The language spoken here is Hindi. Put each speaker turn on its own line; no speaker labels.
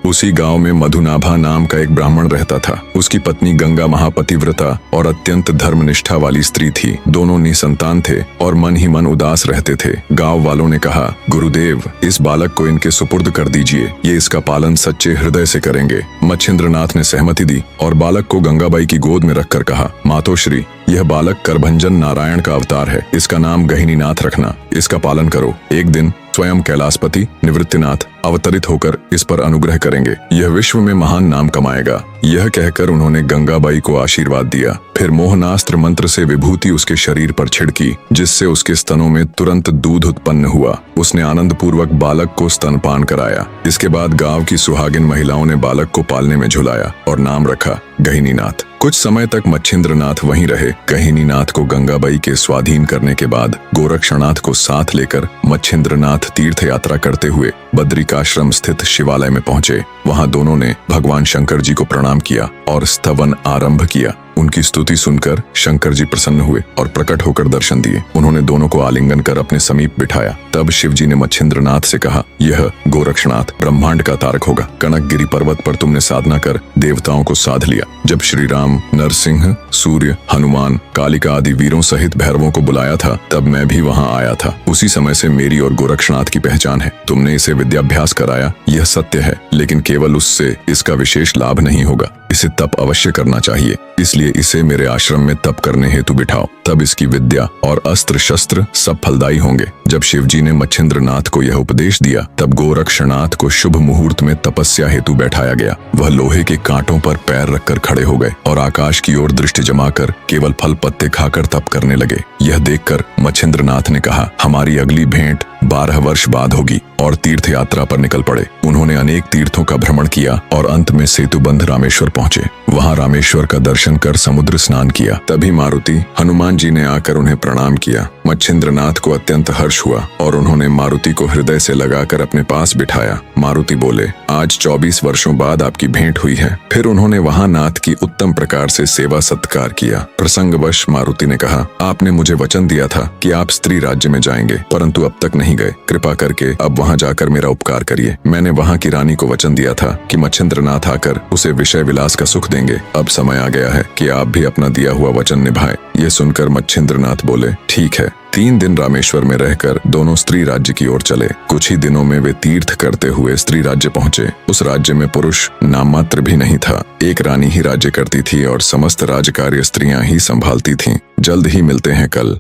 उसी गांव में मधुनाभा नाम का एक ब्राह्मण रहता था। उसकी पत्नी गंगा महापतिव्रता और अत्यंत धर्मनिष्ठा वाली स्त्री थी। दोनों निसंतान थे और मन ही मन उदास रहते थे। गांव वालों ने कहा, गुरुदेव, इस बालक को इनके सुपुर्द कर दीजिए, ये इसका पालन सच्चे हृदय से करेंगे। मच्छिंद्रनाथ ने सहमति दी और बालक को गंगाबाई की गोद में रखकर कहा, मातोश्री, यह बालक करभंजन नारायण का अवतार है। इसका नाम गहिनीनाथ रखना। इसका पालन करो। एक दिन स्वयं कैलाशपति निवृत्तिनाथ अवतरित होकर इस पर अनुग्रह करेंगे। यह विश्व में महान नाम कमाएगा। यह कहकर उन्होंने गंगाबाई को आशीर्वाद दिया। फिर मोहनास्त्र मंत्र से विभूति उसके शरीर पर छिड़की, जिससे उसके स्तनों में तुरंत दूध उत्पन्न हुआ। उसने आनंद पूर्वक बालक को स्तनपान कराया। इसके बाद गांव की सुहागिन महिलाओं ने बालक को पालने में झुलाया और नाम रखा गहिनीनाथ। कुछ समय तक मच्छिंद्रनाथ वहीं रहे। गहिनीनाथ को गंगाबाई के स्वाधीन करने के बाद गोरक्षनाथ को साथ लेकर मच्छिंद्रनाथ तीर्थ यात्रा करते हुए बद्रिकाश्रम स्थित शिवालय में पहुंचे। वहां दोनों ने भगवान शंकर जी को प्रणाम किया और स्तवन आरंभ किया। उनकी स्तुति सुनकर शंकर जी प्रसन्न हुए और प्रकट होकर दर्शन दिए। उन्होंने दोनों को आलिंगन कर अपने समीप बिठाया। तब शिव जी ने मच्छिंद्रनाथ से कहा, यह गोरक्षनाथ ब्रह्मांड का तारक होगा। कनकगिरी पर्वत पर तुमने साधना कर देवताओं को साध लिया। जब श्री राम, नरसिंह, सूर्य, हनुमान, कालिका आदि वीरों सहित भैरवों को बुलाया था, तब मैं भी वहां आया था। उसी समय से मेरी और गोरक्षनाथ की पहचान है। तुमने इसे विद्याभ्यास कराया, यह सत्य है, लेकिन केवल उससे इसका विशेष लाभ नहीं होगा। इसे तप अवश्य करना चाहिए। इसलिए इसे मेरे आश्रम में तप करने हेतु बिठाओ। तब इसकी विद्या और अस्त्र शस्त्र सब फलदायी होंगे। जब शिवजी ने मच्छिंद्रनाथ को यह उपदेश दिया, तब गोरक्षनाथ को शुभ मुहूर्त में तपस्या हेतु बैठाया गया। वह लोहे के कांटों पर पैर रखकर खड़े हो गए और आकाश की ओर दृष्टि जमाकर केवल फल पत्ते खाकर तप करने लगे। यह देखकर मच्छिंद्रनाथ ने कहा, हमारी अगली भेंट 12 वर्ष बाद होगी, और तीर्थ यात्रा पर निकल पड़े। उन्होंने अनेक तीर्थों का भ्रमण किया और अंत में सेतुबंध रामेश्वर पहुंचे। वहां रामेश्वर का दर्शन कर समुद्र स्नान किया। तभी मारुति हनुमान जी ने आकर उन्हें प्रणाम किया। मच्छिंद्रनाथ को अत्यंत हर्ष हुआ और उन्होंने मारुति को हृदय से लगाकर अपने पास बिठाया। मारुति बोले, आज 24 वर्षों बाद आपकी भेंट हुई है। फिर उन्होंने वहां नाथ की उत्तम प्रकार से सेवा सत्कार किया। प्रसंगवश मारुति ने कहा, आपने मुझे वचन दिया था कि आप स्त्री राज्य में जाएंगे, परंतु अब तक नहीं गए। कृपा करके अब वहां जाकर मेरा उपकार करिए। मैंने वहां की रानी को वचन दिया था कि मच्छिंद्रनाथ आकर उसे विषय विलास का सुख देंगे। अब समय आ गया है कि आप भी अपना दिया हुआ वचन निभाएं। यह सुनकर मच्छिंद्रनाथ बोले, ठीक है। 3 दिन रामेश्वर में रहकर दोनों स्त्री राज्य की ओर चले। कुछ ही दिनों में वे तीर्थ करते हुए स्त्री राज्य पहुंचे। उस राज्य में पुरुष नाममात्र भी नहीं था। एक रानी ही राज्य करती थी और समस्त राजकार्य स्त्रियां ही संभालती थीं। जल्द ही मिलते हैं कल।